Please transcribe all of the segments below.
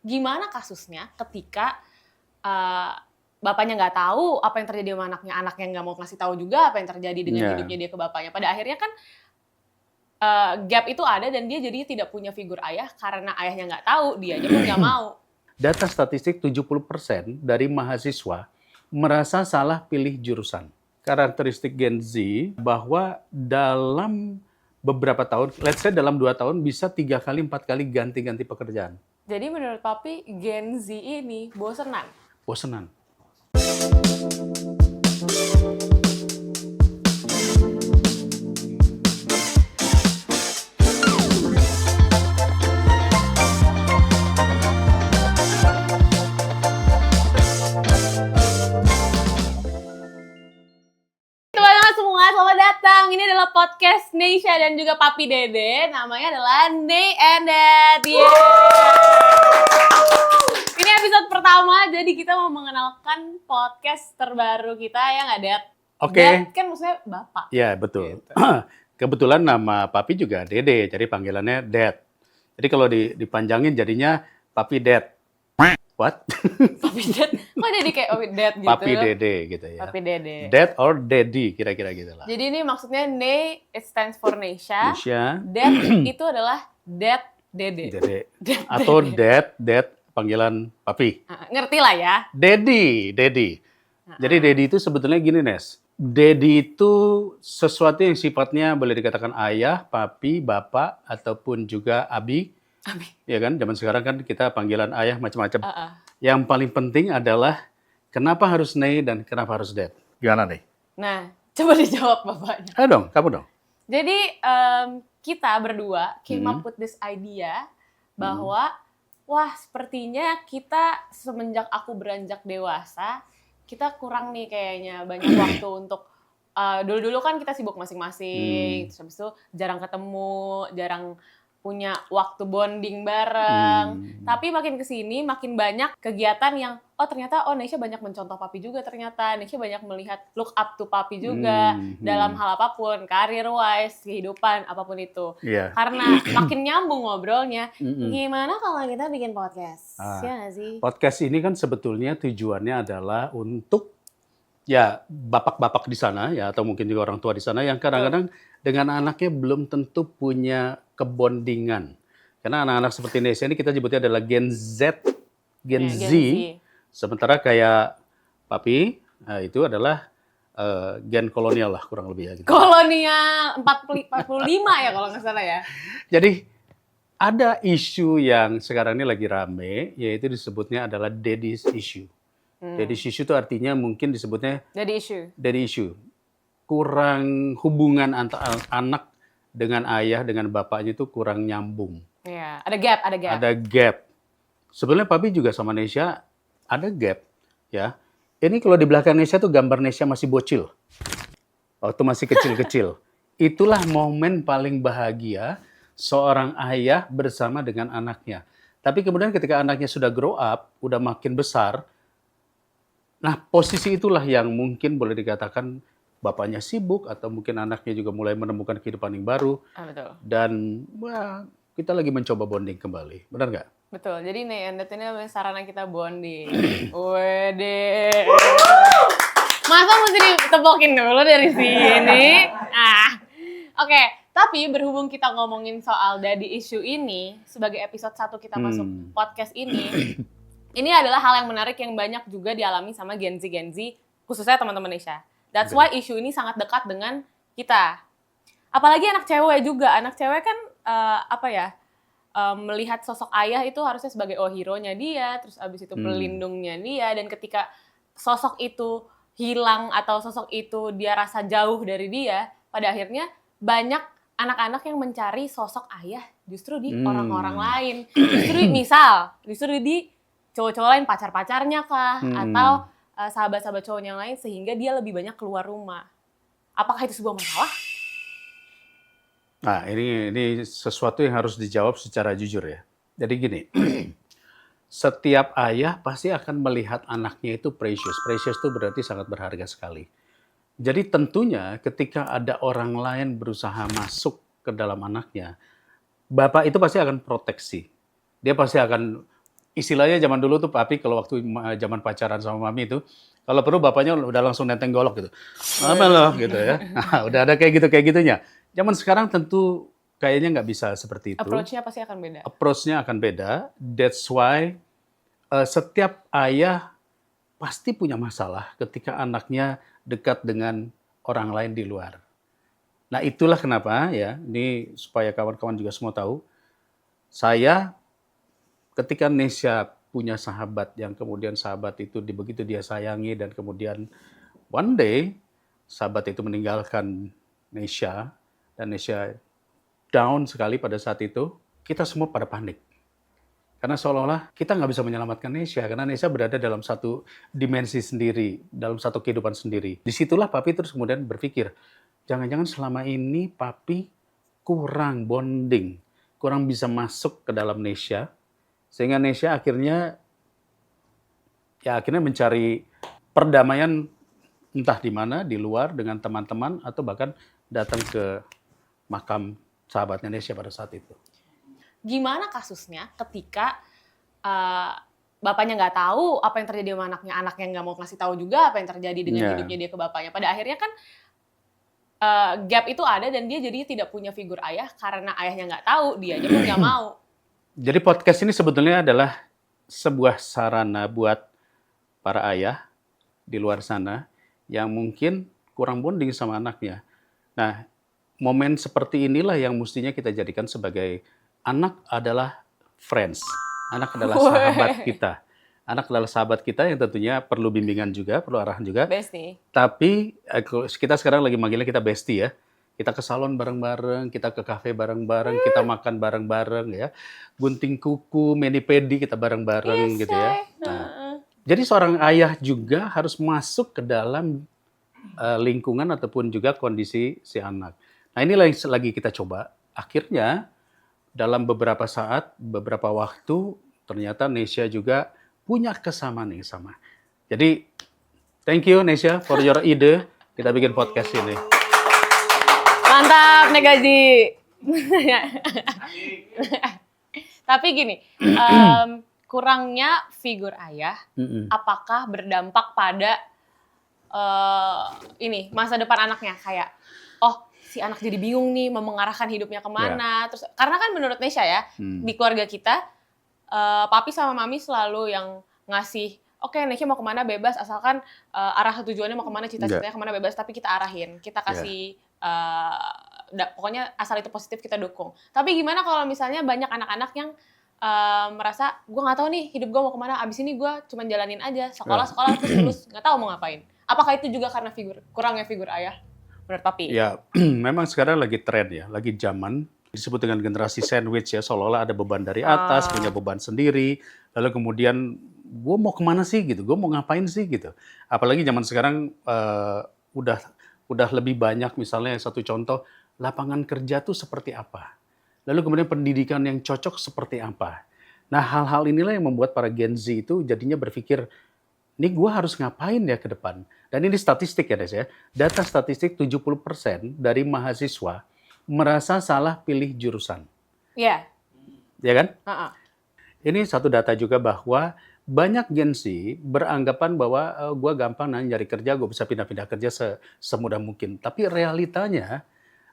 gimana kasusnya ketika bapaknya nggak tahu apa yang terjadi sama anaknya nggak mau ngasih tahu juga apa yang terjadi dengan hidupnya dia ke bapaknya. Pada akhirnya kan gap itu ada dan dia jadi tidak punya figur ayah karena ayahnya nggak tahu, dianya pun nggak mau. Data statistik 70% dari mahasiswa merasa salah pilih jurusan. Karakteristik Gen Z bahwa dalam beberapa tahun, let's say dalam 2 tahun bisa 3 kali, 4 kali ganti-ganti pekerjaan. Jadi menurut Papi, Gen Z ini bosenan? Bosenan. Selamat datang. Ini adalah podcast Neisha dan juga Papi Dede. Namanya adalah Nay and Dad. Ini episode pertama, jadi kita mau mengenalkan podcast terbaru kita, ya nggak, Dad? Oke. Dad kan maksudnya bapak. Ya, betul. Gitu. Kebetulan nama Papi juga Dede, jadi panggilannya Dad. Jadi kalau dipanjangin jadinya Papi Dad. What? Papi Dad? Kok jadi kayak Papi Dad gitu? Papi Dede gitu ya. Papi Dede. Dad or Daddy, kira-kira gitu lah. Jadi ini maksudnya Nay, it stands for Neisha. Neisha. Dad itu adalah Dad Dede. Dede. Atau Dad, panggilan Papi. Ngerti lah ya. Daddy. Jadi Daddy itu sebetulnya gini, Nes. Daddy itu sesuatu yang sifatnya boleh dikatakan ayah, papi, bapak, ataupun juga abi. Ya kan, zaman sekarang kan kita panggilan ayah macam-macam. Yang paling penting adalah kenapa harus Nay dan kenapa harus Dad? Gimana, Nay? Nah, coba dijawab bapaknya. Ayo dong, kamu dong. Jadi kita berdua came up with this idea bahwa wah, sepertinya kita semenjak aku beranjak dewasa, kita kurang nih kayaknya banyak waktu untuk dulu-dulu kan kita sibuk masing-masing, terus habis itu jarang ketemu, jarang punya waktu bonding bareng. Tapi makin kesini makin banyak kegiatan yang ternyata Neisha banyak mencontoh Papi juga ternyata. Neisha banyak melihat look up to Papi juga dalam hal apapun, career wise, kehidupan, apapun itu. Yeah. Karena makin nyambung ngobrolnya. Gimana kalau kita bikin podcast? Ya nggak sih? Podcast ini kan sebetulnya tujuannya adalah untuk ya bapak-bapak di sana ya atau mungkin juga orang tua di sana yang kadang-kadang dengan anaknya belum tentu punya kebondingan. Karena anak-anak seperti Neisha ini kita sebutnya adalah Gen Z, Gen Z. Sementara kayak Papi itu adalah gen kolonial lah kurang lebih ya. Gitu. Kolonial 45 ya kalau nggak salah ya. Jadi ada isu yang sekarang ini lagi rame, yaitu disebutnya adalah daddy's issue. Daddy's issue itu artinya mungkin disebutnya daddy issue. Kurang hubungan antara anak dengan ayah dengan bapaknya itu kurang nyambung. Iya, ada gap. Sebenarnya Papi juga sama Neisha ada gap, ya. Ini kalau di belakang Neisha tuh gambar Neisha masih bocil. Waktu masih kecil-kecil. Itulah momen paling bahagia seorang ayah bersama dengan anaknya. Tapi kemudian ketika anaknya sudah grow up, udah makin besar, nah posisi itulah yang mungkin boleh dikatakan bapaknya sibuk atau mungkin anaknya juga mulai menemukan kehidupan yang baru. Betul. Dan kita lagi mencoba bonding kembali. Benar nggak? Betul. Jadi nih, ini sarana kita bonding. Wede. Masa mesti ditepokin dulu dari sini? Oke. Tapi berhubung kita ngomongin soal daddy issue ini, sebagai episode 1 kita masuk podcast ini adalah hal yang menarik yang banyak juga dialami sama Gen Z, khususnya teman-teman Neisha. That's why isu ini sangat dekat dengan kita. Apalagi anak cewek juga. Anak cewek kan melihat sosok ayah itu harusnya sebagai hero-nya dia, terus abis itu pelindungnya dia, dan ketika sosok itu hilang atau sosok itu dia rasa jauh dari dia, pada akhirnya banyak anak-anak yang mencari sosok ayah justru di orang-orang lain. Justru di cowok-cowok lain, pacar-pacarnya kah, atau sahabat-sahabat cowok yang lain, sehingga dia lebih banyak keluar rumah. Apakah itu sebuah masalah? Nah, ini sesuatu yang harus dijawab secara jujur ya. Jadi gini, setiap ayah pasti akan melihat anaknya itu precious. Precious itu berarti sangat berharga sekali. Jadi tentunya ketika ada orang lain berusaha masuk ke dalam anaknya, bapak itu pasti akan proteksi. Dia pasti akan istilahnya zaman dulu tuh papi kalau waktu zaman pacaran sama mami itu, kalau perlu bapaknya udah langsung nenteng golok gitu. Apa loh gitu ya. Nah, udah ada kayak gitunya. Zaman sekarang tentu kayaknya nggak bisa seperti itu. Approach-nya pasti akan beda. Approach-nya akan beda. That's why setiap ayah pasti punya masalah ketika anaknya dekat dengan orang lain di luar. Nah, itulah kenapa ya, ini supaya kawan-kawan juga semua tahu, saya ketika Nesya punya sahabat yang kemudian sahabat itu begitu dia sayangi dan kemudian one day sahabat itu meninggalkan Nesya dan Nesya down sekali pada saat itu, kita semua pada panik. Karena seolah-olah kita nggak bisa menyelamatkan Nesya, karena Nesya berada dalam satu dimensi sendiri, dalam satu kehidupan sendiri. Disitulah papi terus kemudian berpikir, jangan-jangan selama ini papi kurang bonding, kurang bisa masuk ke dalam Nesya, sehingga Nesya akhirnya mencari perdamaian entah di mana, di luar dengan teman-teman, atau bahkan datang ke makam sahabatnya Nesya pada saat itu. Gimana kasusnya ketika bapaknya nggak tahu apa yang terjadi sama anaknya nggak mau ngasih tahu juga apa yang terjadi dengan hidupnya dia ke bapaknya. Pada akhirnya kan gap itu ada dan dia jadi tidak punya figur ayah karena ayahnya nggak tahu, dia aja pun nggak mau. Jadi podcast ini sebetulnya adalah sebuah sarana buat para ayah di luar sana yang mungkin kurang bonding sama anaknya. Nah, momen seperti inilah yang mestinya kita jadikan sebagai anak adalah friends, anak adalah sahabat kita. Anak adalah sahabat kita yang tentunya perlu bimbingan juga, perlu arahan juga. Bestie. Tapi kita sekarang lagi manggilnya kita bestie ya. Kita ke salon bareng-bareng, kita ke kafe bareng-bareng, kita makan bareng-bareng ya. Gunting kuku, mani-pedi kita bareng-bareng gitu ya. Nah, jadi seorang ayah juga harus masuk ke dalam lingkungan ataupun juga kondisi si anak. Nah, inilah yang lagi kita coba. Akhirnya dalam beberapa saat, beberapa waktu, ternyata Nesya juga punya kesamaan yang sama. Jadi, thank you Nesya for your ide. Kita bikin podcast ini. Mantap, Negaji. Tapi gini, kurangnya figur ayah, apakah berdampak pada masa depan anaknya? Kayak, si anak jadi bingung nih mau mengarahkan hidupnya kemana. Terus karena kan menurut Nesya ya, di keluarga kita papi sama mami selalu yang ngasih, oke, Nesya mau kemana bebas, asalkan arah tujuannya mau kemana, cita-citanya kemana bebas, tapi kita arahin, kita kasih pokoknya asal itu positif kita dukung. Tapi gimana kalau misalnya banyak anak-anak yang merasa gue nggak tahu nih hidup gue mau kemana, abis ini gue cuma jalanin aja sekolah terus lulus nggak tahu mau ngapain. Apakah itu juga karena kurangnya figur ayah? Menurut papi? Ya, memang sekarang lagi tren ya, lagi zaman disebut dengan generasi sandwich ya, seolah-olah ada beban dari atas, punya beban sendiri, lalu kemudian gue mau kemana sih gitu, gue mau ngapain sih gitu. Apalagi zaman sekarang udah lebih banyak, misalnya satu contoh, lapangan kerja tuh seperti apa, lalu kemudian pendidikan yang cocok seperti apa. Nah, hal-hal inilah yang membuat para Gen Z itu jadinya berpikir, ini gue harus ngapain ya ke depan. Dan ini statistik ya, Des ya. Data statistik 70% dari mahasiswa merasa salah pilih jurusan. Iya. Ya kan? Ini satu data juga bahwa banyak Gen Z beranggapan bahwa gue gampang nyari kerja, gue bisa pindah-pindah kerja semudah mungkin. Tapi realitanya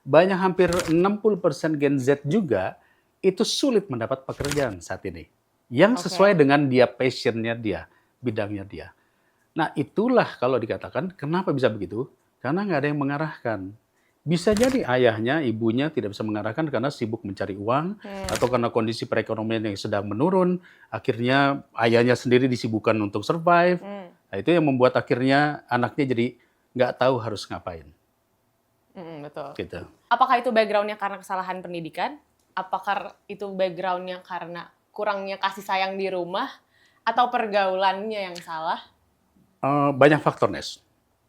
banyak hampir 60% Gen Z juga itu sulit mendapat pekerjaan saat ini. Yang sesuai dengan dia passionnya dia, bidangnya dia. Nah, itulah kalau dikatakan kenapa bisa begitu? Karena nggak ada yang mengarahkan. Bisa jadi ayahnya, ibunya tidak bisa mengarahkan karena sibuk mencari uang, atau karena kondisi perekonomian yang sedang menurun, akhirnya ayahnya sendiri disibukkan untuk survive. Nah, itu yang membuat akhirnya anaknya jadi nggak tahu harus ngapain. Betul. Gitu. Apakah itu background-nya karena kesalahan pendidikan? Apakah itu background-nya karena kurangnya kasih sayang di rumah? Atau pergaulannya yang salah? Banyak faktor, Nes.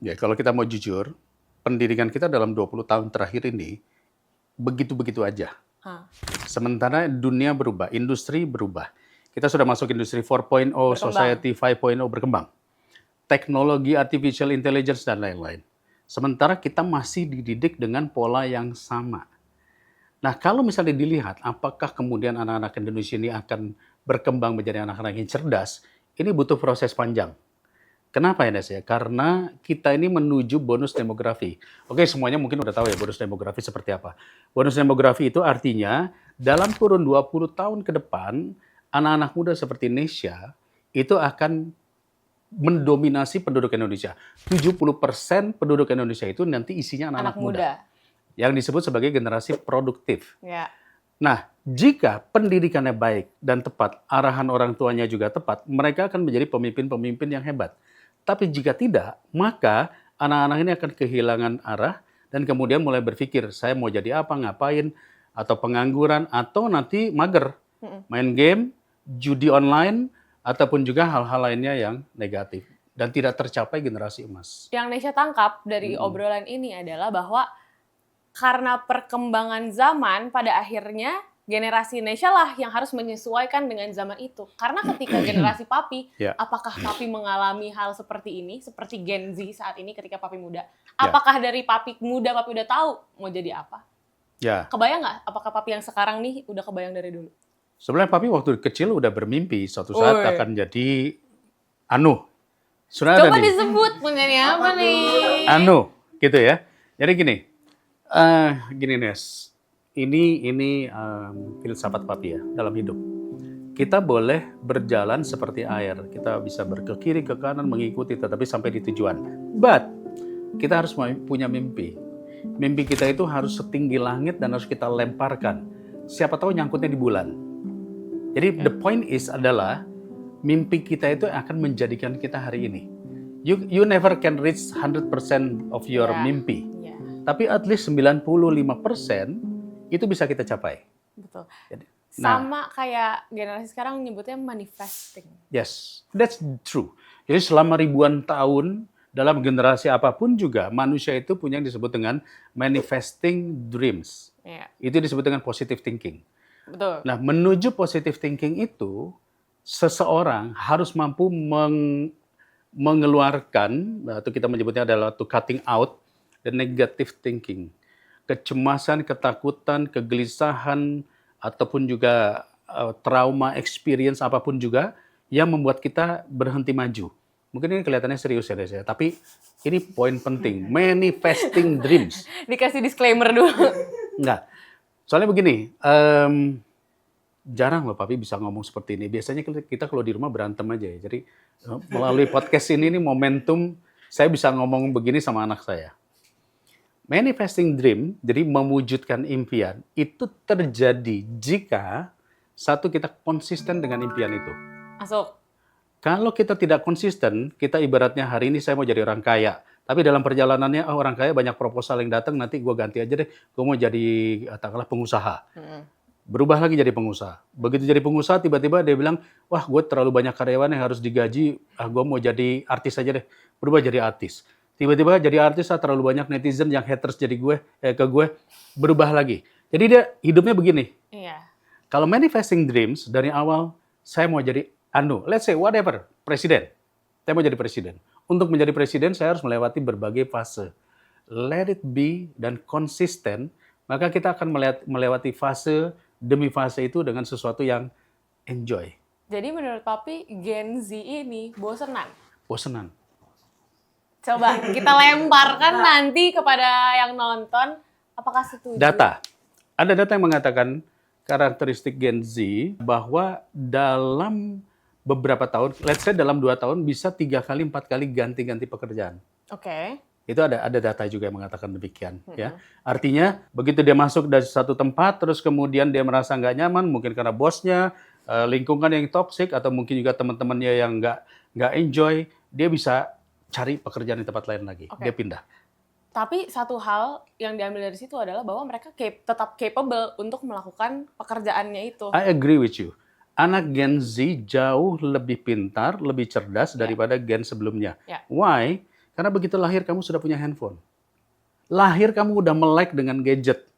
Ya, kalau kita mau jujur, pendidikan kita dalam 20 tahun terakhir ini begitu-begitu aja. Sementara dunia berubah, industri berubah. Kita sudah masuk industri 4.0, society 5.0 berkembang. Teknologi artificial intelligence dan lain-lain. Sementara kita masih dididik dengan pola yang sama. Nah, kalau misalnya dilihat apakah kemudian anak-anak Indonesia ini akan berkembang menjadi anak-anak yang cerdas, ini butuh proses panjang. Kenapa ya Nes ya? Karena kita ini menuju bonus demografi. Oke, semuanya mungkin udah tahu ya bonus demografi seperti apa. Bonus demografi itu artinya dalam kurun 20 tahun ke depan, anak-anak muda seperti Indonesia itu akan mendominasi penduduk Indonesia. 70% penduduk Indonesia itu nanti isinya anak-anak muda. Yang disebut sebagai generasi produktif. Ya. Nah, jika pendidikannya baik dan tepat, arahan orang tuanya juga tepat, mereka akan menjadi pemimpin-pemimpin yang hebat. Tapi jika tidak, maka anak-anak ini akan kehilangan arah dan kemudian mulai berpikir, saya mau jadi apa, ngapain, atau pengangguran, atau nanti mager, main game, judi online, ataupun juga hal-hal lainnya yang negatif. Dan tidak tercapai generasi emas. Yang Nesya tangkap dari obrolan ini adalah bahwa karena perkembangan zaman, pada akhirnya generasi Nesya lah yang harus menyesuaikan dengan zaman itu. Karena ketika generasi Papi, apakah Papi mengalami hal seperti ini, seperti Gen Z saat ini ketika Papi muda? Apakah dari Papi muda, Papi udah tahu mau jadi apa? Ya. Kebayang nggak? Apakah Papi yang sekarang nih udah kebayang dari dulu? Sebenarnya Papi waktu kecil udah bermimpi suatu saat akan jadi Sudah coba ada disebut punyanya apa nih? Gitu ya. Jadi gini Nes. Ini filsafat Papi ya dalam hidup. Kita boleh berjalan seperti air. Kita bisa ke kiri, ke kanan, mengikuti, tetapi sampai di tujuan. But, kita harus punya mimpi. Mimpi kita itu harus setinggi langit dan harus kita lemparkan. Siapa tahu nyangkutnya di bulan. Jadi, the point is adalah, mimpi kita itu akan menjadikan kita hari ini. You never can reach 100% of your mimpi. Tapi at least 95% itu bisa kita capai. Betul. Sama kayak generasi sekarang nyebutnya manifesting. Yes, that's true. Jadi selama ribuan tahun dalam generasi apapun juga manusia itu punya yang disebut dengan manifesting dreams. Itu disebut dengan positive thinking. Betul. Nah, menuju positive thinking itu seseorang harus mampu mengeluarkan, atau kita menyebutnya adalah to cutting out the negative thinking. Kecemasan, ketakutan, kegelisahan, ataupun juga trauma, experience apapun juga yang membuat kita berhenti maju. Mungkin ini kelihatannya serius ya, tapi ini poin penting. Manifesting dreams. Dikasih disclaimer dulu. Enggak. Soalnya begini, jarang loh Papi bisa ngomong seperti ini. Biasanya kita kalau di rumah berantem aja ya. Jadi melalui podcast ini momentum saya bisa ngomong begini sama anak saya. Manifesting dream, jadi mewujudkan impian, itu terjadi jika satu kita konsisten dengan impian itu. Masuk. Kalau kita tidak konsisten, kita ibaratnya hari ini saya mau jadi orang kaya. Tapi dalam perjalanannya, orang kaya banyak proposal yang datang, nanti gue ganti aja deh, gue mau jadi katakanlah pengusaha. Berubah lagi jadi pengusaha. Begitu jadi pengusaha, tiba-tiba dia bilang, wah gue terlalu banyak karyawan yang harus digaji, gue mau jadi artis aja deh. Berubah jadi artis. Tiba-tiba jadi artis, terlalu banyak netizen yang haters jadi ke gue, berubah lagi. Jadi dia hidupnya begini. Iya. Kalau manifesting dreams, dari awal, saya mau jadi let's say whatever, presiden. Saya mau jadi presiden. Untuk menjadi presiden, saya harus melewati berbagai fase. Let it be dan konsisten, maka kita akan melewati fase demi fase itu dengan sesuatu yang enjoy. Jadi menurut Papi, Gen Z ini bosenan? Bosenan. Coba kita lemparkan nanti kepada yang nonton, apakah setuju? Data. Ada data yang mengatakan karakteristik Gen Z bahwa dalam beberapa tahun, let's say dalam 2 tahun bisa 3 kali, 4 kali ganti-ganti pekerjaan. Oke. Itu ada data juga yang mengatakan demikian. Ya. Artinya begitu dia masuk dari satu tempat, terus kemudian dia merasa nggak nyaman, mungkin karena bosnya, lingkungan yang toksik, atau mungkin juga teman-temannya yang nggak enjoy, dia bisa cari pekerjaan di tempat lain lagi. Dia pindah. Tapi satu hal yang diambil dari situ adalah bahwa mereka tetap capable untuk melakukan pekerjaannya itu. I agree with you. Anak Gen Z jauh lebih pintar, lebih cerdas daripada Gen sebelumnya. Why? Karena begitu lahir kamu sudah punya handphone. Lahir kamu udah melek dengan gadget.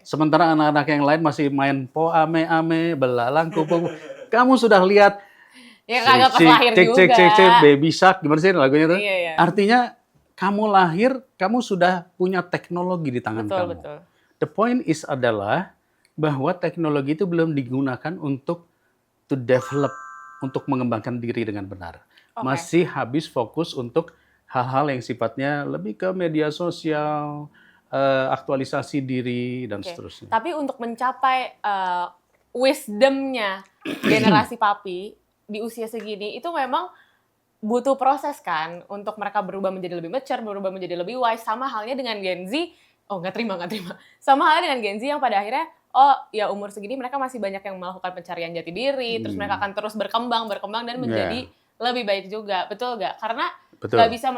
Sementara anak-anak yang lain masih main po ame-ame, belalang kupu. Kamu sudah lihat ya kagak pas lahir juga. Cek, Baby Shark, gimana sih lagunya tuh? Iya. Artinya kamu lahir, kamu sudah punya teknologi di tangan kamu. Betul. The point is adalah bahwa teknologi itu belum digunakan untuk to develop, untuk mengembangkan diri dengan benar. Oke. Masih habis fokus untuk hal-hal yang sifatnya lebih ke media sosial, aktualisasi diri, dan Oke. seterusnya. Tapi untuk mencapai wisdomnya generasi papi di usia segini itu memang butuh proses kan untuk mereka berubah menjadi lebih mature, berubah menjadi lebih wise. Sama halnya dengan Gen Z, nggak terima. Sama halnya dengan Gen Z yang pada akhirnya, ya umur segini mereka masih banyak yang melakukan pencarian jati diri, terus mereka akan terus berkembang dan menjadi lebih baik juga. Betul nggak? Karena nggak bisa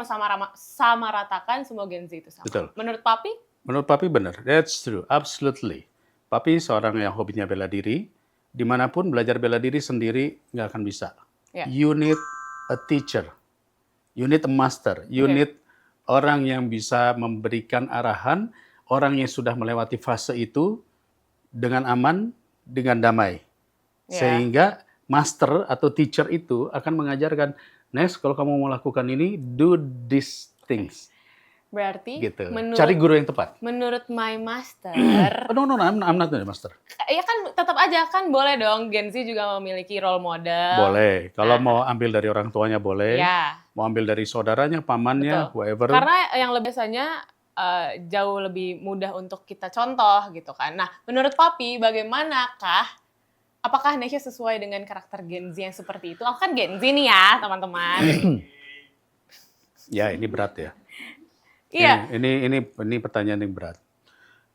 sama ratakan semua Gen Z itu sama. Betul. Menurut papi? Menurut papi benar, that's true, absolutely. Papi seorang yang hobinya bela diri, dimanapun belajar bela diri sendiri nggak akan bisa. Yeah. You need a teacher, you need a master, you need orang yang bisa memberikan arahan, orang yang sudah melewati fase itu dengan aman, dengan damai. Sehingga master atau teacher itu akan mengajarkan, next kalau kamu mau lakukan ini, do these things. Berarti gitu. Cari guru yang tepat. Menurut my master. No, I'm not the master. Ya kan tetap aja kan boleh dong Gen Z juga memiliki role model. Boleh. Kalau mau ambil dari orang tuanya boleh. Ya. Mau ambil dari saudaranya, pamannya, whoever. Karena yang biasanya jauh lebih mudah untuk kita contoh gitu kan. Nah, menurut papi bagaimanakah? Apakah Nesya sesuai dengan karakter Gen Z yang seperti itu? Aku kan Gen Z nih ya, teman-teman. Ya, ini berat ya. Iya. Ini pertanyaan yang berat.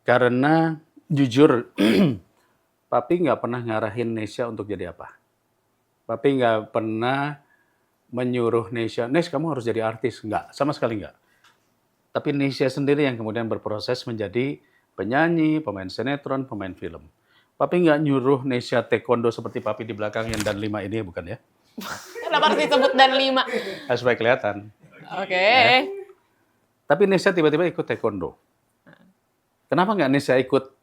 Karena jujur, papi nggak pernah ngarahin Nesya untuk jadi apa. Papi nggak pernah menyuruh Nesya, Nes kamu harus jadi artis. Nggak, sama sekali nggak. Tapi Nesya sendiri yang kemudian berproses menjadi penyanyi, pemain sinetron, pemain film. Papi nggak nyuruh Nesya taekwondo seperti papi di belakang yang dan 5 ini, bukan ya? Kenapa harus disebut dan 5? Supaya kelihatan. Oke. Tapi Nesya tiba-tiba ikut taekwondo. Kenapa nggak Nesya ikut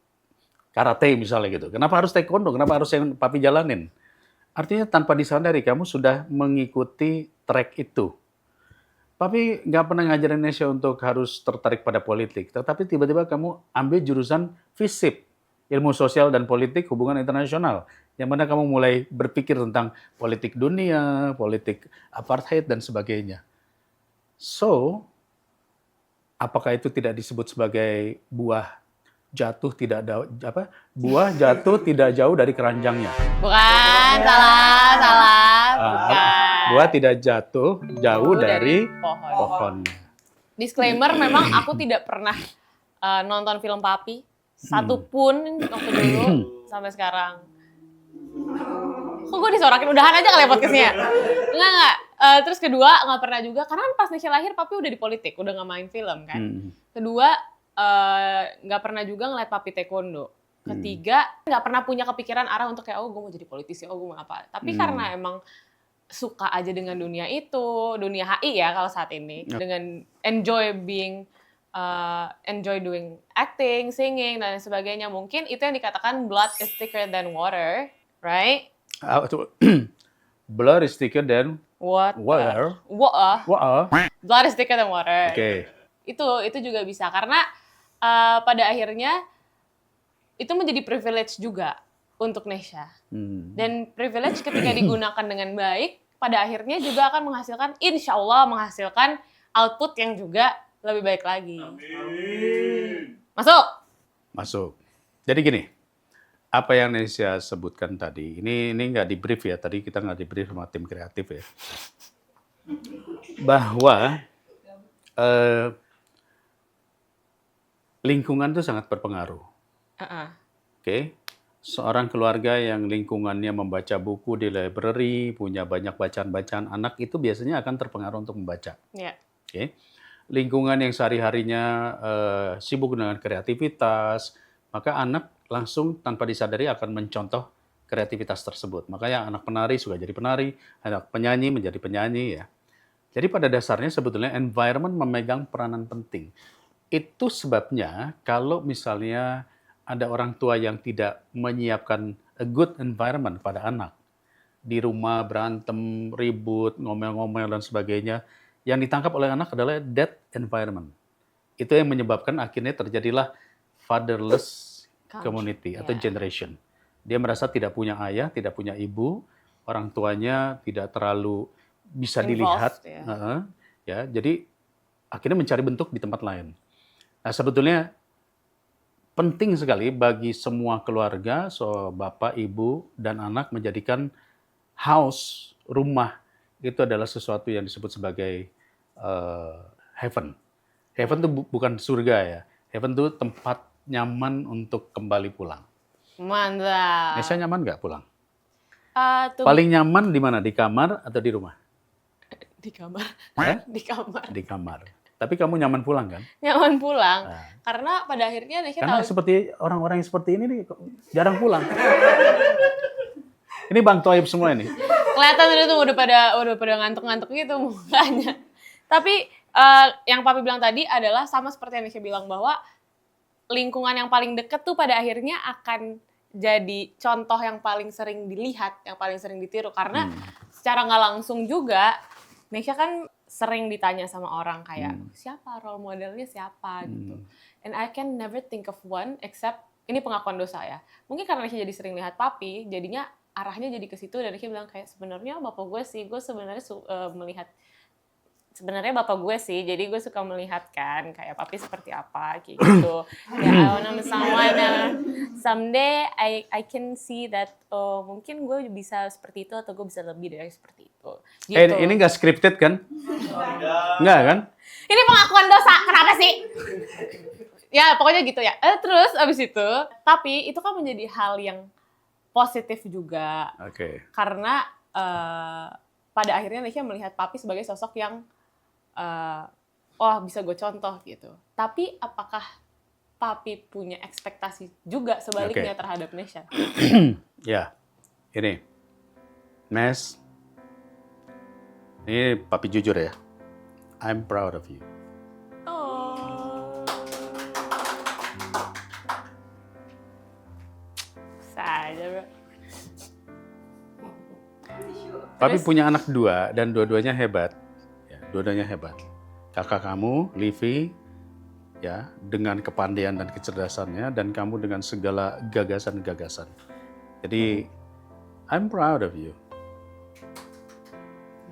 karate misalnya gitu? Kenapa harus taekwondo? Kenapa harus yang papi jalanin? Artinya tanpa disadari kamu sudah mengikuti track itu. Papi nggak pernah ngajarin Nesya untuk harus tertarik pada politik. Tetapi tiba-tiba kamu ambil jurusan FISIP, ilmu sosial dan politik hubungan internasional. Yang mana kamu mulai berpikir tentang politik dunia, politik apartheid dan sebagainya. So, apakah itu tidak disebut sebagai buah jatuh tidak jauh dari keranjangnya? Bukan, salah. Bukan. Buah tidak jatuh jauh dari pohonnya. Disclaimer, memang aku tidak pernah nonton film papi satupun waktu dulu sampai sekarang. Kok gue disorakin? Udahan aja kali ya podcastnya? Enggak. Terus kedua, nggak pernah juga, karena pas Nesya lahir, papi udah di politik, udah nggak main film kan. Kedua, nggak pernah juga ngeliat papi taekwondo. Ketiga, nggak pernah punya kepikiran arah untuk kayak, gue mau jadi politisi, gue mau apa. Tapi karena emang suka aja dengan dunia itu, dunia HI ya kalau saat ini. Dengan enjoy doing acting, singing, dan sebagainya. Mungkin itu yang dikatakan blood is thicker than water, right? Blood is thicker than water. Blood is thicker than water. Oke. Itu juga bisa karena pada akhirnya itu menjadi privilege juga untuk Nesya. Dan privilege ketika digunakan dengan baik, pada akhirnya juga akan insya Allah menghasilkan output yang juga lebih baik lagi. Amin. Masuk. Jadi gini. Apa yang Nesya sebutkan tadi, ini nggak di brief ya, tadi kita nggak di brief sama tim kreatif ya. Bahwa lingkungan itu sangat berpengaruh. Oke. Seorang keluarga yang lingkungannya membaca buku di library, punya banyak bacaan-bacaan anak, itu biasanya akan terpengaruh untuk membaca. Oke. Lingkungan yang sehari-harinya sibuk dengan kreativitas, maka anak langsung tanpa disadari akan mencontoh kreativitas tersebut. Makanya anak penari suka jadi penari, anak penyanyi menjadi penyanyi ya. Jadi pada dasarnya sebetulnya environment memegang peranan penting. Itu sebabnya kalau misalnya ada orang tua yang tidak menyiapkan a good environment pada anak, di rumah berantem, ribut, ngomel-ngomel dan sebagainya, yang ditangkap oleh anak adalah that environment. Itu yang menyebabkan akhirnya terjadilah fatherless community atau generation. Dia merasa tidak punya ayah, tidak punya ibu, orang tuanya tidak terlalu bisa Involved, dilihat, ya. Ya, jadi akhirnya mencari bentuk di tempat lain. Nah, sebetulnya penting sekali bagi semua keluarga, so bapak, ibu, dan anak menjadikan house, rumah, itu adalah sesuatu yang disebut sebagai heaven. Heaven itu bukan surga ya. Heaven itu tempat nyaman untuk kembali pulang. Mantap. Nesha nyaman nggak pulang? Tuh, Paling nyaman di mana? Di kamar atau di rumah? di kamar. Hah? Di kamar. Di kamar. Tapi kamu nyaman pulang kan? Nyaman pulang. Nah, Karena pada akhirnya Nesha karena tahu. seperti orang-orang yang seperti ini nih jarang pulang. Ini Bang Toib semua ini. Kelihatan tuh udah pada ngantuk-ngantuk gitu mukanya. Tapi yang Papi bilang tadi adalah sama seperti yang Nesha bilang bahwa lingkungan yang paling deket tuh pada akhirnya akan jadi contoh yang paling sering dilihat, yang paling sering ditiru. Karena secara nggak langsung juga, Nesha kan sering ditanya sama orang kayak, siapa role modelnya siapa gitu. And I can never think of one except, ini pengakuan dosa ya. Mungkin karena Nesha jadi sering lihat Papi, jadinya arahnya jadi ke situ dan Nesha bilang kayak sebenarnya bapak gue sih, gue sebenarnya melihat sebenarnya bapak gue sih, jadi gue suka melihat kan kayak Papi seperti apa kayak gitu. Ya, I wanna be someone someday I can see that mungkin gue bisa seperti itu atau gue bisa lebih dari seperti itu. Gitu. Ini nggak scripted kan? Nggak kan? Ini pengakuan dosa, kenapa sih? Ya pokoknya gitu ya. Terus abis itu, tapi itu kan menjadi hal yang positif juga. Oke. Karena pada akhirnya Nesha melihat Papi sebagai sosok yang bisa gue contoh gitu. Tapi apakah Papi punya ekspektasi juga sebaliknya terhadap Nesha? Ya, ini, Nes, ini Papi jujur ya, I'm proud of you. Oh, saja bro. Papi Terus? punya anak 2 dan dua-duanya hebat. Ya, dua-duanya hebat. Kakak kamu, Livi, ya, dengan kepandaian dan kecerdasannya, dan kamu dengan segala gagasan-gagasan. Jadi, I'm proud of you.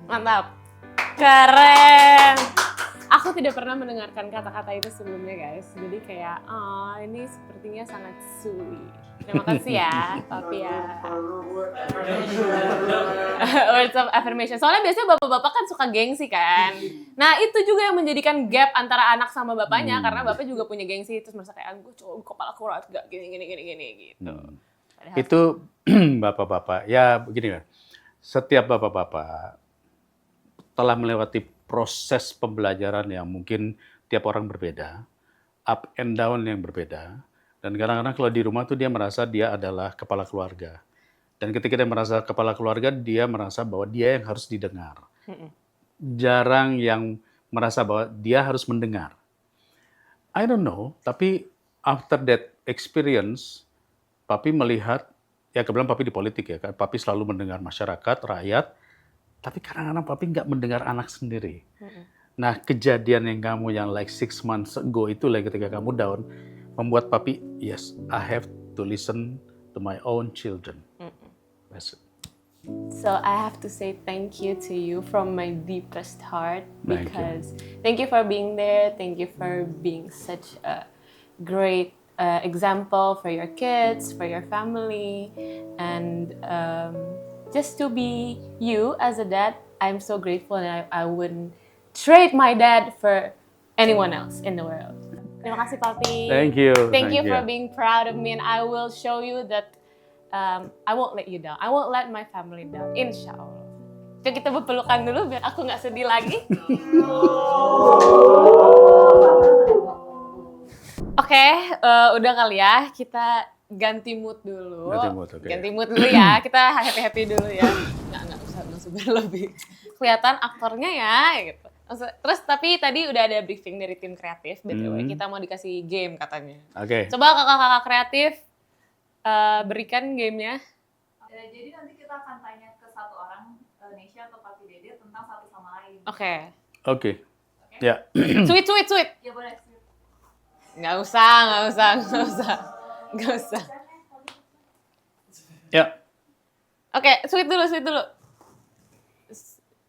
Mantap. Keren. Aku tidak pernah mendengarkan kata-kata itu sebelumnya guys. Jadi kayak, ini sepertinya sangat sweet. Terima kasih ya, Papi ya. Words of affirmation. Soalnya biasanya bapak-bapak kan suka gengsi kan. Nah itu juga yang menjadikan gap antara anak sama bapaknya. Karena bapak juga punya gengsi. Terus merasa kayak, gue cowok kepala kurat gak gini gitu. Padahal Itu bapak-bapak, ya begini kan, setiap bapak-bapak telah melewati proses pembelajaran yang mungkin tiap orang berbeda, up and down yang berbeda, dan kadang-kadang kalau di rumah tuh dia merasa dia adalah kepala keluarga. Dan ketika dia merasa kepala keluarga, dia merasa bahwa dia yang harus didengar. Jarang yang merasa bahwa dia harus mendengar. I don't know, tapi after that experience, Papi melihat, ya kebetulan Papi di politik ya, kan Papi selalu mendengar masyarakat, rakyat, tapi kadang-kadang Papi nggak mendengar anak sendiri. Nah, kejadian yang kamu yang like 6 months ago itu like ketika kamu down, membuat Papi, yes, I have to listen to my own children. That's it. So I have to say thank you to you from my deepest heart Thank you. because thank you for being there. Thank you for being such a great example for your kids, for your family, and just to be you as a dad. I'm so grateful, and I wouldn't trade my dad for anyone else in the world. Terima kasih Papi. Thank you. Thank you for being proud of me, and I will show you that I won't let you down. I won't let my family down, insya Allah. Yuk kita berpelukan dulu biar aku nggak sedih lagi. Oke, udah kali ya. Kita ganti mood dulu. Ganti mood, oke. Ganti mood dulu ya. Kita happy dulu ya. Nggak usah berlebih. Kelihatan aktornya ya, gitu. Terus tapi tadi udah ada briefing dari tim kreatif. BTW kita mau dikasih game katanya. Oke. Coba kakak-kakak kreatif berikan gamenya. Jadi nanti kita akan tanya ke satu orang, Nesha atau Papi Dede, tentang satu sama lain. Oke. Oke. Ya. Sweet. Ya boleh. Nggak usah. Ya. Oke, sweet dulu.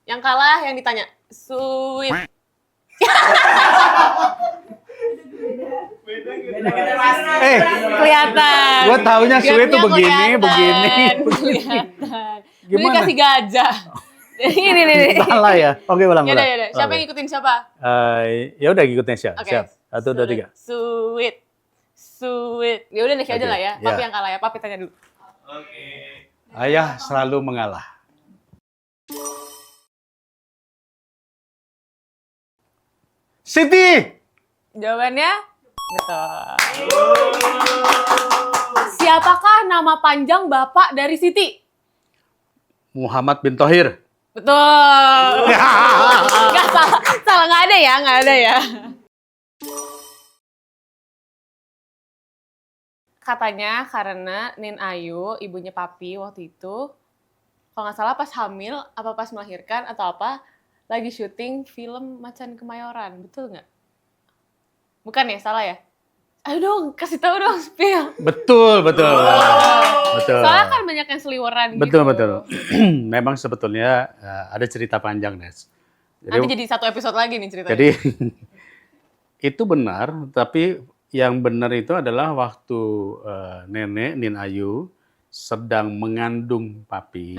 Yang kalah yang ditanya. Sweet. Kelihatan. Gua taunya sweet tuh Gapnya begini. Kelihatan. Ini Gimana? kasih gajah. Ini nih. Salah ya. Oke, ulang. Yaudah. Siapa Oke. yang ngikutin siapa? Ya udah ngikut Nesya. Oke. Siap. 1, 2, 3. Sweet. Ya udah Nesya aja Oke, lah ya. ya. Papi yang kalah ya. Papi tanya dulu. Ayah selalu mengalah. Siti. Jawabannya betul. Siapakah nama panjang bapak dari Siti? Muhammad bin Thohir. Betul. Nggak salah nggak ada ya. Katanya karena Nin Ayu, ibunya Papi waktu itu, kalau nggak salah pas hamil, apa pas melahirkan atau apa, lagi syuting film Macan Kemayoran, betul nggak? Bukan ya, salah ya? Ayo dong, kasih tahu dong, spill. Betul. Soalnya kan banyak yang seliweran Betul. gitu. Memang sebetulnya ada cerita panjang, Nes. Nanti jadi satu episode lagi nih ceritanya. Jadi itu benar, tapi yang benar itu adalah waktu nenek Nin Ayu sedang mengandung Papi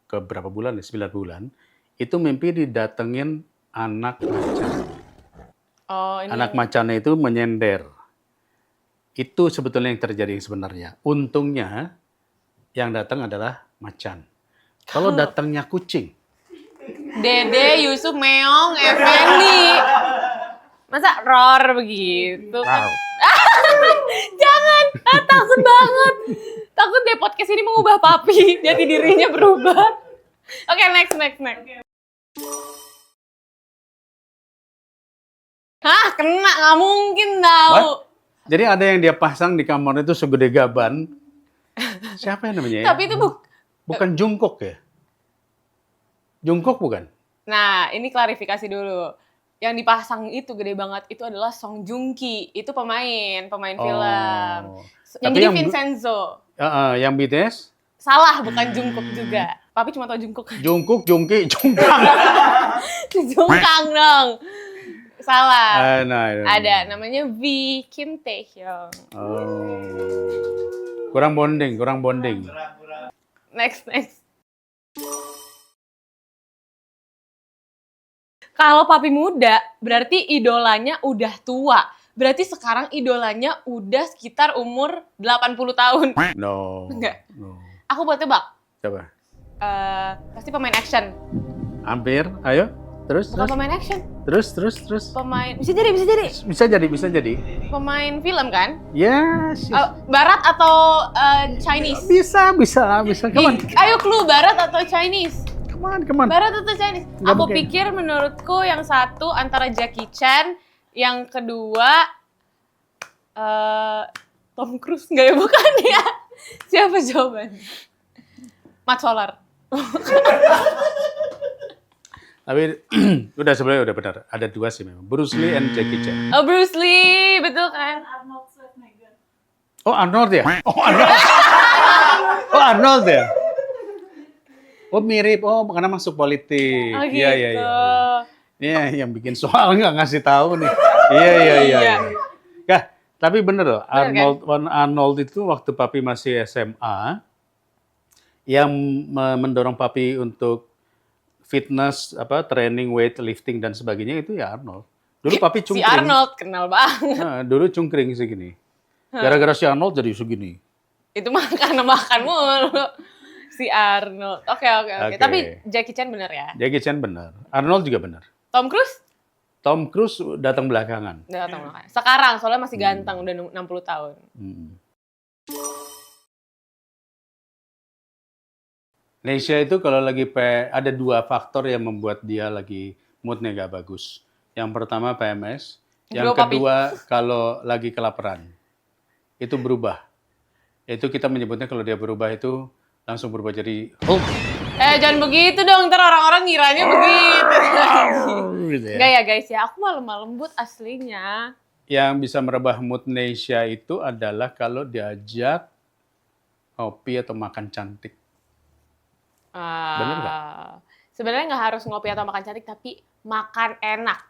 ke berapa bulan ya, 9 bulan, itu mimpi didatengin anak macan. Oh, ini Anak macannya itu menyender. Itu sebetulnya yang terjadi sebenarnya. Untungnya yang datang adalah macan. Kalau datangnya kucing, Dede, Yusuf, Meong, Effendi. Masa roar begitu? wow. Jangan, takut banget. Takut deh podcast ini mengubah Papi, jadi dirinya berubah. Oke, next. Hah, kena, nggak mungkin tahu. What? Jadi ada yang dia pasang di kamar itu segede gaban. Siapa yang namanya ya? Tapi itu Bukan Jungkook ya? Jungkook bukan? Nah, ini klarifikasi dulu. Yang dipasang itu gede banget itu adalah Song Joong Ki. Itu pemain film. Yang Tapi jadi yang Vincenzo. Yang BTS? Salah, bukan Jungkook juga. Papi cuma tahu Jungkook. Jungkook, Jungki, Jungkang. Jungkang dong. Salah. Nah. Ada, namanya V. Kim Taehyung. Oh. Kurang bonding. Next. Kalau Papi muda, berarti idolanya udah tua. Berarti sekarang idolanya udah sekitar umur 80 tahun. No. Enggak. No. Aku buat tebak. Coba. Pasti pemain action. Hampir. Ayo. Terus. Bukan pemain action. Terus. Pemain, bisa jadi. Bisa jadi. Pemain film kan? Yes. Barat atau Chinese? Bisa. Come on. Ayo clue, Barat atau Chinese? Come on. Barat atau Chinese? Nggak Aku mungkin. pikir menurutku yang satu antara Jackie Chan, yang kedua Tom Cruise, nggak ya, bukan ya? Siapa jawabannya? Mat Solar. Tapi sebenarnya udah benar. Ada 2 sih memang. Bruce Lee and Jackie Chan. Oh, Bruce Lee, betul kan? Arnold Schwarzenegger. Oh, Arnold ya? Oh, Arnold ya? Oh, mirip. Oh, karena masuk politik. Oh, gitu. Iya, yang bikin soal nggak ngasih tahu nih. Iya. Ya, tapi bener loh. Arnold itu waktu Papi masih SMA, yang mendorong Papi untuk fitness, training, weightlifting dan sebagainya itu ya Arnold. Dulu Papi cungkring. Si Arnold kenal banget. Nah, dulu cungkring segini. Gara-gara si Arnold jadi segini. Itu makan mulu. Si Arnold. Oke. Tapi Jackie Chan bener ya? Jackie Chan benar. Arnold juga benar. Tom Cruise? Tom Cruise datang belakangan. Sekarang soalnya masih ganteng, udah 60 tahun. Nesya itu kalau lagi ada 2 faktor yang membuat dia lagi moodnya nggak bagus. Yang pertama PMS, yang kedua kalau lagi kelaparan. Itu berubah. Itu kita menyebutnya kalau dia berubah itu langsung berubah jadi Hulk. Jangan begitu dong, ntar orang-orang ngiranya begitu. Gitu ya. Enggak ya guys ya, aku malah lembut aslinya. Yang bisa merubah mood Nesya itu adalah kalau diajak kopi atau makan cantik. Bener nggak? Sebenarnya nggak harus ngopi atau makan cantik, tapi makan enak.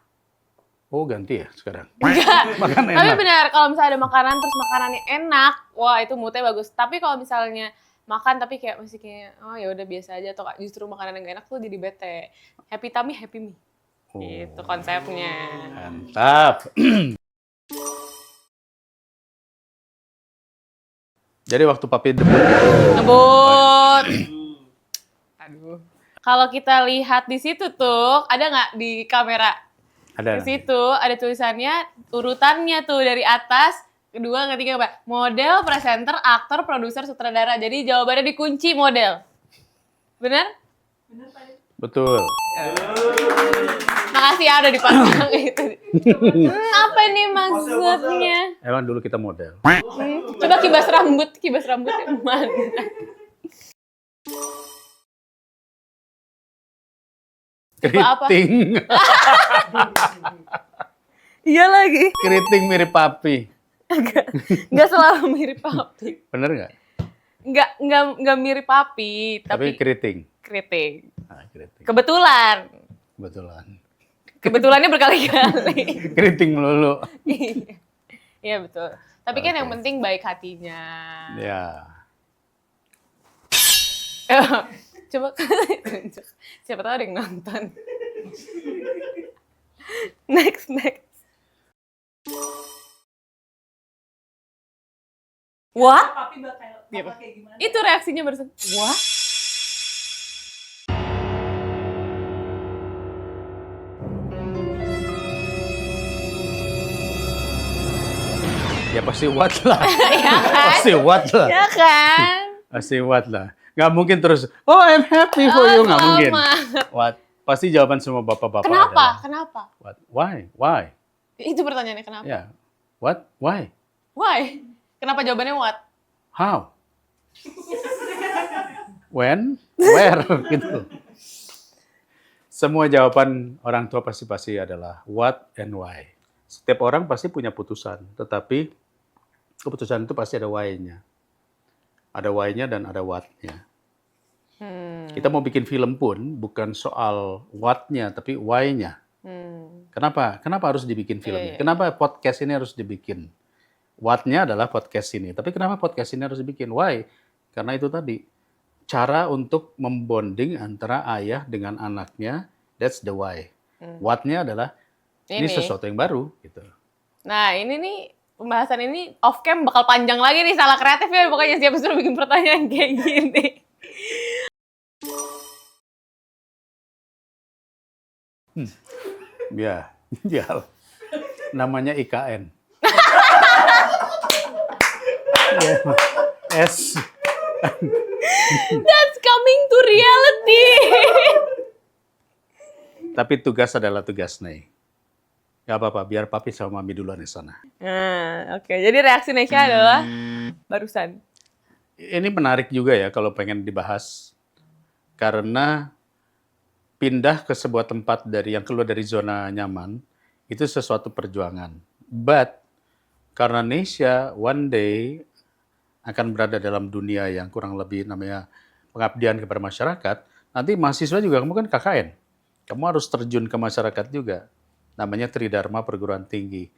Oh, ganti ya sekarang. Enggak. Makan Tapi enak. benar, kalau misalnya ada makanan terus makanannya enak, wah itu moodnya bagus. Tapi kalau misalnya makan tapi kayak masih kayak oh ya udah biasa aja atau justru makanan yang gak enak tuh jadi bete. Happy tummy, happy me. Oh, Gitu konsepnya. mantap. Jadi waktu papi debut itu, Ngebut. Aduh. Kalau kita lihat di situ tuh, ada nggak di kamera? ada Di situ ada tulisannya, urutannya tuh dari atas, kedua, ketiga, apa? Model, presenter, aktor, produser, sutradara. Jadi jawabannya dikunci model. Bener? Bener Pak Dede? betul. Makasih ya udah dipasang gitu. Apa nih maksudnya? Emang dulu kita model. Coba kibas rambut yang mana? Tipe apa? Keriting. Iya lagi. Keriting mirip papi. Nggak selalu mirip papi. Bener nggak? Nggak mirip papi, Tapi tapi keriting. keriting. Ah, keriting. Kebetulan. Kebetulan. Kebetulannya berkali-kali. Keriting melulu. Iya. Iya betul. Tapi kan yang Oke. penting baik hatinya. Ya. Coba tunjuk. Siapa tahu ada yang nonton. Next. What? Papi bakal Iya, Pak. kayak gimana? Itu reaksinya barusan. What? Ya pasti what lah. Ya kan? Pasti what lah. Ya kan? Pasti what lah. Nggak mungkin terus, oh I'm happy for you. Nggak mungkin. Selamat. What? Pasti jawaban semua bapak-bapak Kenapa? adalah Kenapa? what? Why? Why? Itu pertanyaannya kenapa? Ya. What? Why? Why? Kenapa jawabannya what? How? When? Where? Gitu. Semua jawaban orang tua pasti adalah what and why. Setiap orang pasti punya putusan, tetapi keputusan itu pasti ada why-nya. Ada why-nya dan ada what-nya. Kita mau bikin film pun bukan soal what-nya, tapi why-nya. Kenapa? Kenapa harus dibikin filmnya? Iya. Kenapa podcast ini harus dibikin? What-nya adalah podcast ini. Tapi kenapa podcast ini harus dibikin? Why? Karena itu tadi. Cara untuk membonding antara ayah dengan anaknya, that's the why. What-nya adalah ini sesuatu yang baru. Gitu. Nah, ini nih pembahasan ini off cam bakal panjang lagi nih, salah kreatif ya pokoknya siapa suruh bikin pertanyaan kayak gini. Ya, ya. Namanya IKN. Ya, S. That's coming to reality. Tapi tugas adalah tugas nih. Gak apa-apa, biar papi sama mami duluan di sana. Nah, oke. Jadi reaksi Nesha adalah barusan. Ini menarik juga ya kalau pengen dibahas. Karena pindah ke sebuah tempat yang keluar dari zona nyaman, itu sesuatu perjuangan. But, karena Nesha one day akan berada dalam dunia yang kurang lebih namanya pengabdian kepada masyarakat, nanti mahasiswa juga kamu kan KKN. Kamu harus terjun ke masyarakat juga. Namanya Tridharma Perguruan Tinggi.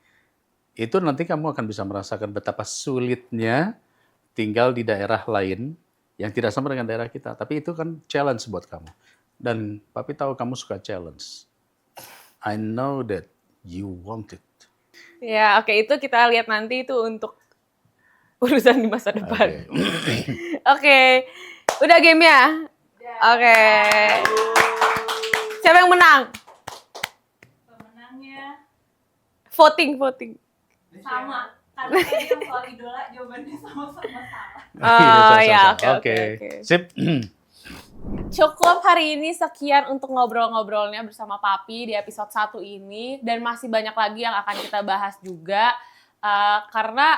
Itu nanti kamu akan bisa merasakan betapa sulitnya tinggal di daerah lain yang tidak sama dengan daerah kita. Tapi itu kan challenge buat kamu. Dan papi tahu kamu suka challenge. I know that you want it. Ya, oke, itu kita lihat nanti itu untuk urusan di masa depan. Oke. Udah game ya? Oke. Siapa yang menang? Pemenangnya Voting. sama. Karena tadi yang soal idola jawabannya sama-sama salah. Oh ya, oke. Sip. Cukup hari ini sekian untuk ngobrol-ngobrolnya bersama Papi di episode 1 ini. Dan masih banyak lagi yang akan kita bahas juga. Karena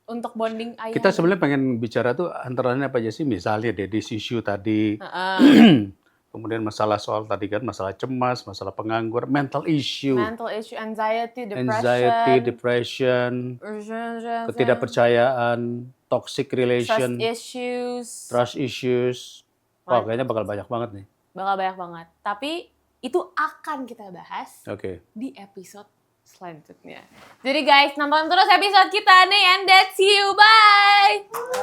untuk bonding ayah. Kita sebenarnya pengen bicara tuh antara lain apa aja sih? Misalnya daddy's issue tadi. Kemudian masalah soal tadi kan, masalah cemas, masalah pengangguran, mental issue. Mental issue, anxiety, Depression, ketidakpercayaan, toxic relation, trust issues. trust issues, Wah, kayaknya bakal banyak banget nih. Bakal banyak banget. Tapi itu akan kita bahas Oke. di episode selanjutnya. Jadi guys, nonton terus episode kita nih and that's you. Bye!